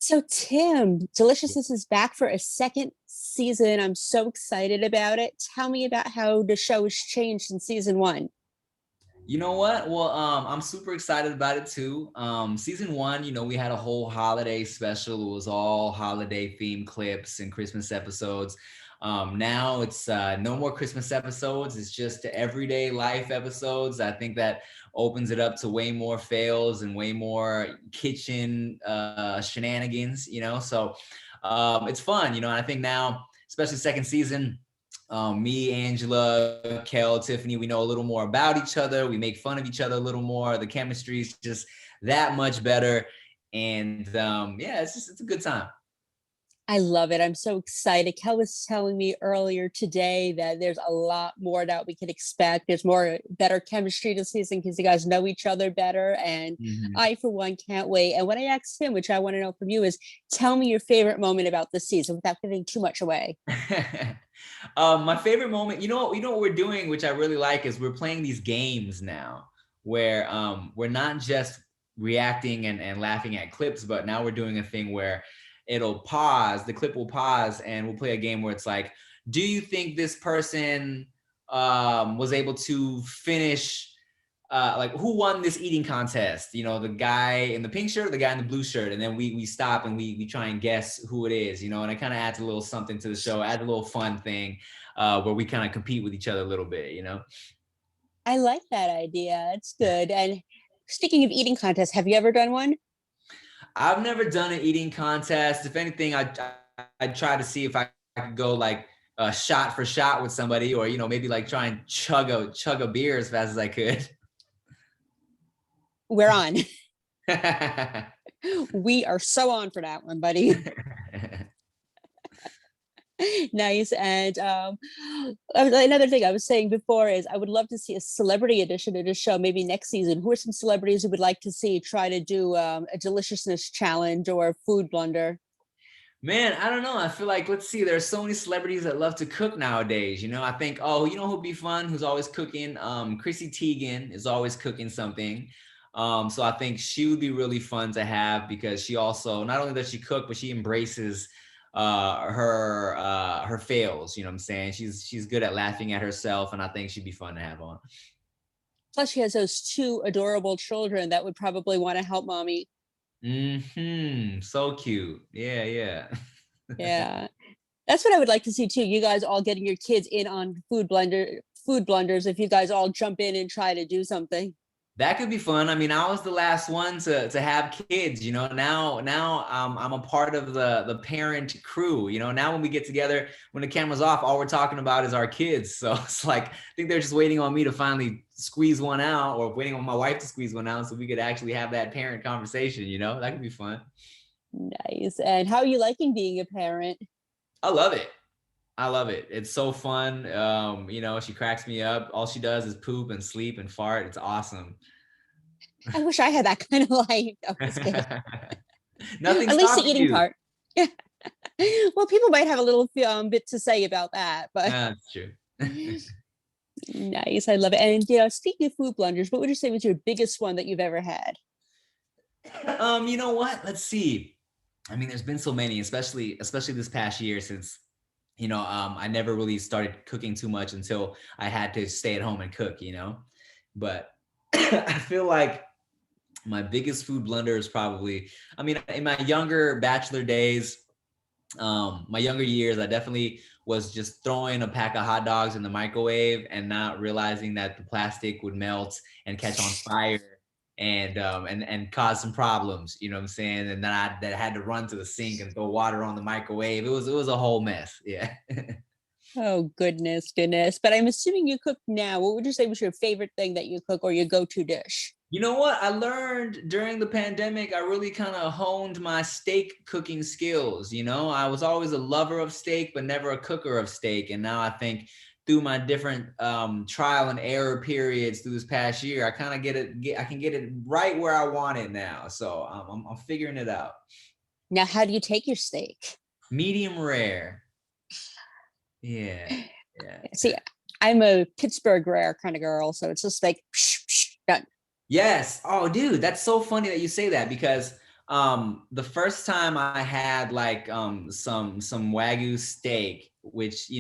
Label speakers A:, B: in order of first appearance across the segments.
A: So, Tim, Deliciousness is back for a second season. I'm so excited about it. Tell me about how the show has changed in season one.
B: You know what? Well, I'm super excited about it too. Season one, we had a whole holiday special. It was all holiday themed clips and Christmas episodes. Now it's no more Christmas episodes. It's just everyday life episodes. I think that opens it up to way more fails and way more kitchen shenanigans. So it's fun. And I think now, especially second season. Me, Angela, Kel, Tiffany, we know a little more about each other. We make fun of each other a little more. The chemistry is just that much better. And yeah, it's a good time.
A: I love it. I'm so excited. Kel was telling me earlier today that there's a lot more that we can expect. There's more better chemistry this season because you guys know each other better. And
B: Mhm.
A: I, for one, can't wait. And what I asked him, which I want to know from you, is tell me your favorite moment about this season without giving too much away.
B: My favorite moment, you know what we're doing, which I really like, is we're playing these games now where we're not just reacting and laughing at clips, but now we're doing a thing where the clip will pause, and we'll play a game where it's like, do you think this person was able to finish like who won this eating contest? The guy in the pink shirt, or the guy in the blue shirt, and then we stop and we try and guess who it is. And it kind of adds a little something to the show, adds a little fun thing where we kind of compete with each other a little bit.
A: I like that idea. It's good. And speaking of eating contests, have you ever done one?
B: I've never done an eating contest. If anything, I'd try to see if I could go like shot for shot with somebody, or maybe like try and chug a beer as fast as I could.
A: We're on. We are so on for that one, buddy. Nice. And another thing I was saying before is I would love to see a celebrity edition of the show, maybe next season. Who are some celebrities you would like to see try to do a deliciousness challenge or a food blunder?
B: Man, I don't know. I feel like, let's see, there's so many celebrities that love to cook nowadays. I think, oh, who'd be fun, who's always cooking? Chrissy Teigen is always cooking something. So I think she would be really fun to have, because she also, not only does she cook, but she embraces her fails. You know what I'm saying? She's good at laughing at herself, and I think she'd be fun to have on.
A: Plus, she has those two adorable children that would probably want to help mommy.
B: So cute. Yeah, yeah.
A: Yeah. That's what I would like to see too. You guys all getting your kids in on food blunders if you guys all jump in and try to do something.
B: That could be fun. I mean, I was the last one to have kids. Now I'm a part of the parent crew. Now when we get together, when the camera's off, all we're talking about is our kids. So it's like, I think they're just waiting on me to finally squeeze one out, or waiting on my wife to squeeze one out, so we could actually have that parent conversation. That could be fun.
A: Nice. And how are you liking being a parent?
B: I love it. I love it. It's so fun. She cracks me up. All she does is poop and sleep and fart. It's awesome.
A: I wish I had that kind of life. No, just kidding.
B: Nothing
A: At least the
B: stopping
A: eating
B: you.
A: part. Yeah. Well, people might have a little bit to say about that, but
B: That's true.
A: nice. I love it. And speaking of food blunders, what would you say was your biggest one that you've ever had?
B: You know what? Let's see. I mean, there's been so many, especially this past year, since I never really started cooking too much until I had to stay at home and cook. But I feel like my biggest food blunder is probably, I mean, in my younger bachelor days, my younger years, I definitely was just throwing a pack of hot dogs in the microwave and not realizing that the plastic would melt and catch on fire, and cause some problems. You know what I'm saying? And then that had to run to the sink and throw water on the microwave. It was a whole mess. Yeah.
A: Oh, goodness, goodness. But I'm assuming you cook now. What would you say was your favorite thing that you cook or your go-to dish?
B: You know what? I learned during the pandemic, I really kind of honed my steak cooking skills. I was always a lover of steak, but never a cooker of steak. And now I think through my different trial and error periods through this past year, I kind of I can get it right where I want it now. So I'm figuring it out.
A: Now, how do you take your steak?
B: Medium rare. Yeah. Yeah.
A: See, I'm a Pittsburgh rare kind of girl, so it's just like done.
B: Yes. Oh, dude, that's so funny that you say that, because The first time I had like some Wagyu steak, which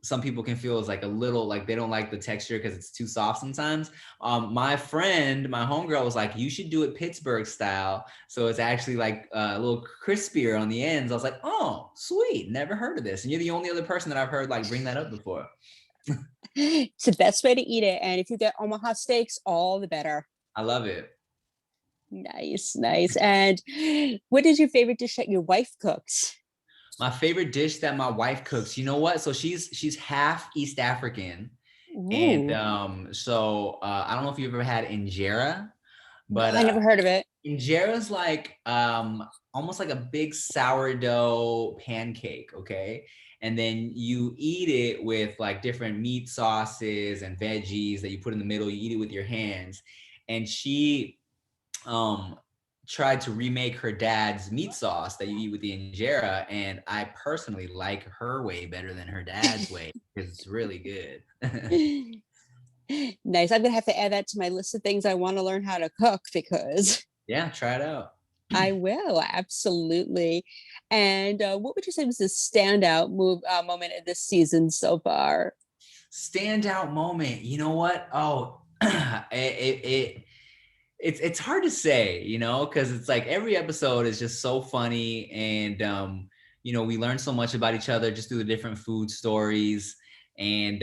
B: some people can feel is like a little like they don't like the texture because it's too soft sometimes. My friend, my homegirl was like, you should do it Pittsburgh style. So it's actually like a little crispier on the ends. I was like, oh, sweet. Never heard of this. And you're the only other person that I've heard like bring that up before.
A: It's the best way to eat it. And if you get Omaha steaks, all the better.
B: I love it.
A: Nice, nice. And what is your favorite dish that your wife cooks?
B: My favorite dish that my wife cooks, you know what? So she's half East African. And
A: Ooh,
B: I don't know if you've ever had injera,
A: no,
B: but
A: I never heard of it.
B: injera's like almost like a big sourdough pancake, okay? And then you eat it with like different meat sauces and veggies that you put in the middle. You eat it with your hands. And she um tried to remake her dad's meat sauce that you eat with the injera, and I personally like her way better than her dad's way because it's really good.
A: Nice. I'm gonna have to add that to my list of things I want to learn how to cook because
B: Yeah, try it out.
A: I will absolutely. And what would you say was the standout moment of this season so far?
B: Standout moment. You know what? Oh, it's hard to say, because it's like every episode is just so funny, and we learn so much about each other just through the different food stories. And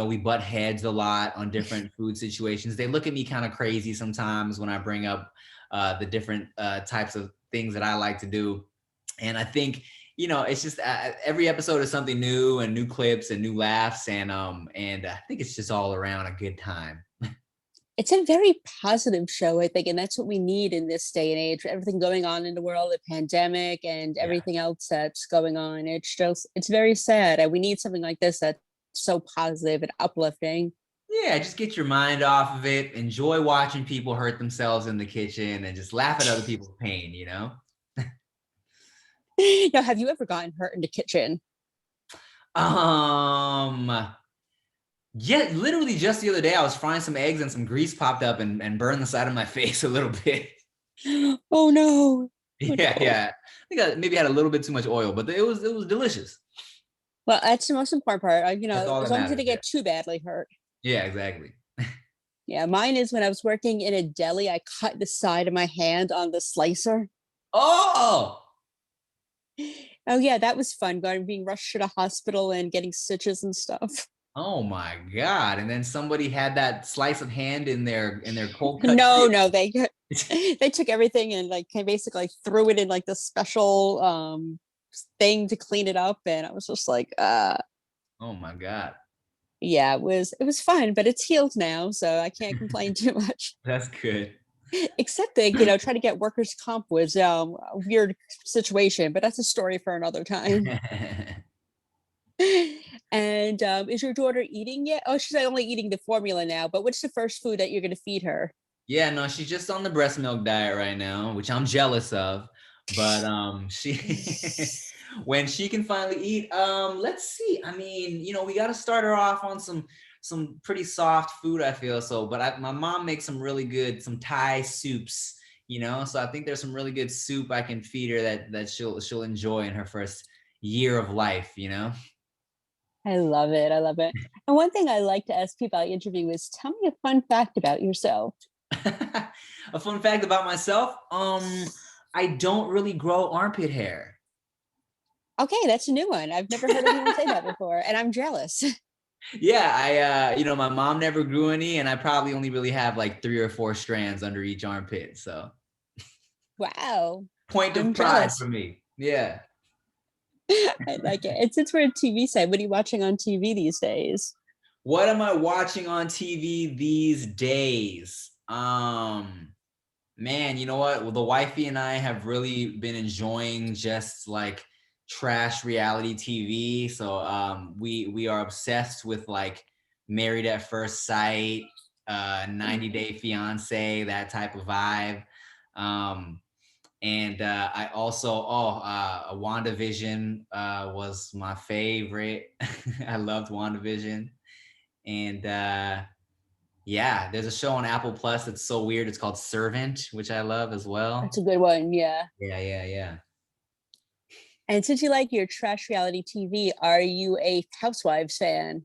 B: we butt heads a lot on different food situations. They look at me kind of crazy sometimes when I bring up the different types of things that I like to do. And I think it's just every episode is something new and new clips and new laughs, and I think it's just all around a good time.
A: It's a very positive show, I think, and that's what we need in this day and age. Everything going on in the world, the pandemic, and
B: Yeah.
A: everything else that's going on. It's very sad. And we need something like this that's so positive and uplifting.
B: Yeah, just get your mind off of it. Enjoy watching people hurt themselves in the kitchen and just laugh at other people's pain.
A: Now, have you ever gotten hurt in the kitchen?
B: Um, yeah, literally just the other day, I was frying some eggs and some grease popped up and burned the side of my face a little bit.
A: Oh no. Oh,
B: Yeah,
A: no.
B: yeah. I think I maybe had a little bit too much oil, but it was delicious.
A: Well, that's the most important part.
B: That's all
A: As
B: that
A: long as you
B: matters.
A: didn't
B: Yeah.
A: get too badly hurt.
B: Yeah, exactly.
A: Yeah, mine is when I was working in a deli, I cut the side of my hand on the slicer.
B: Oh,
A: Oh yeah, that was fun. Going being rushed to the hospital and getting stitches and stuff.
B: oh my God. And then somebody had that slice of hand in their cold cut
A: No,
B: strip.
A: no, they took everything and like basically like, threw it in like the special thing to clean it up, and I was just like,
B: Oh my God.
A: yeah, it was fun, but it's healed now, so I can't complain too much.
B: That's good.
A: Except that trying to get workers comp was a weird situation, but that's a story for another time. And is your daughter eating yet? Oh, she's only eating the formula now, but what's the first food that you're going to feed her?
B: Yeah, no, she's just on the breast milk diet right now, which I'm jealous of. But she when she can finally eat, let's see. I mean, we got to start her off on some pretty soft food, I feel. So, but my mom makes some Thai soups, So I think there's some really good soup I can feed her that she'll enjoy in her first year of life.
A: I love it. I love it. And one thing I like to ask people I interview is tell me a fun fact about yourself.
B: A fun fact about myself, I don't really grow armpit hair.
A: Okay, that's a new one. I've never heard anyone say that before, and I'm jealous.
B: Yeah, my mom never grew any, and I probably only really have like 3 or 4 strands under each armpit. So
A: Wow,
B: point of
A: I'm
B: pride
A: jealous.
B: for me. Yeah.
A: I like it. And since we're a TV side, what are you watching on TV these days?
B: What am I watching on TV these days? Man, you know what? Well, the wifey and I have really been enjoying just like trash reality TV. So we are obsessed with like Married at First Sight, 90 Day Fiance, that type of vibe. Um, and I also WandaVision was my favorite. I loved WandaVision, and Yeah, there's a show on Apple Plus that's so weird. It's called Servant, which I love as
A: That's
B: well.
A: a good one. Yeah.
B: Yeah, yeah, yeah.
A: And since you like your trash reality TV, are you a Housewives fan?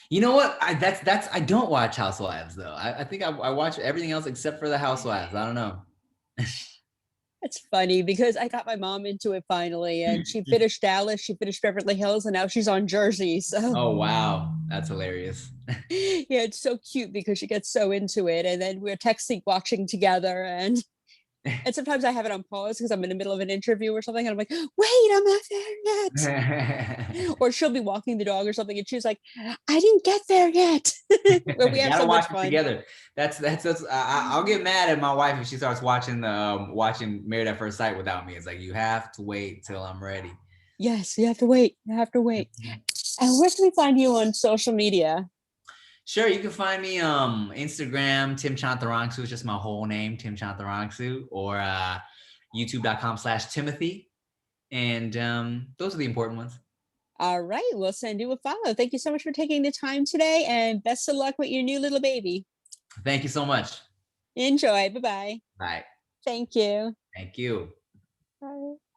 B: You know what? That's I don't watch Housewives though. I think I watch everything else except for the Housewives. I don't know.
A: It's funny because I got my mom into it finally, and she finished Dallas, she finished Beverly Hills, and now she's on Jersey. So
B: Oh wow, that's hilarious.
A: yeah, it's so cute because she gets so into it, and then we're texting, watching together, and sometimes I have it on pause because I'm in the middle of an interview or something, and I'm like, "Wait, I'm not there yet." Or she'll be walking the dog or something, and she's like, "I didn't get there yet." But we have
B: Gotta
A: so much
B: watch it
A: fun.
B: together. That's I'll get mad at my wife if she starts watching the watching Married at First Sight without me. It's like you have to wait till I'm ready.
A: Yes, you have to wait. You have to wait. And where can we find you on social media?
B: Sure, you can find me Instagram, Tim Chantarangsu, it's just my whole name, Tim Chantarangsu, or youtube.com/Timothy. And those are the important ones.
A: All right, we'll send you a follow. Thank you so much for taking the time today, and best of luck with your new little baby.
B: Thank you so much.
A: Enjoy. Bye bye.
B: Bye.
A: Thank you.
B: Thank you.